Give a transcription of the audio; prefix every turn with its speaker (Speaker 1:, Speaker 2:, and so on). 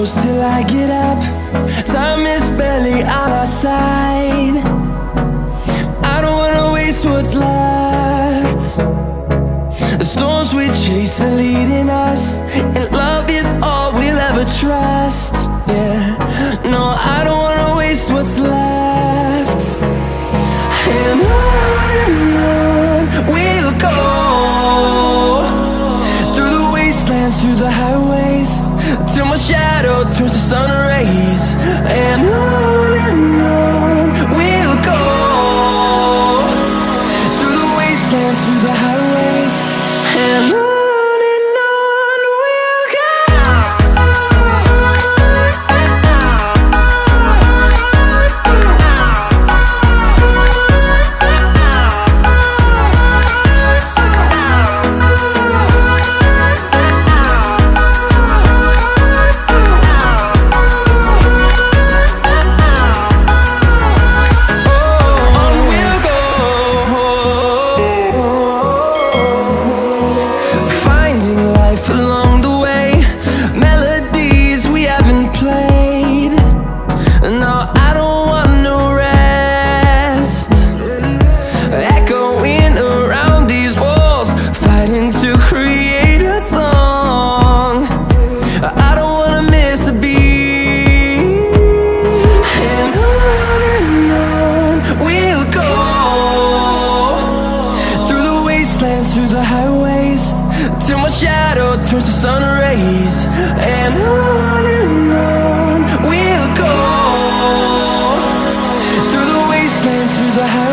Speaker 1: close till I get up. Time is barely on our side. I don't wanna waste what's left. The storms we chase are leading us, and love is all we'll ever trust. Yeah, no, I don't wanna waste what's left. And on we'll go, through the wastelands, through the highways, till my shadow turns to sun rays. And on we'll go, through the wastelands, through the highways, and on we'll go. Through the highways, till my shadow turns to sun rays. And on we'll go, through the wastelands, through the highways.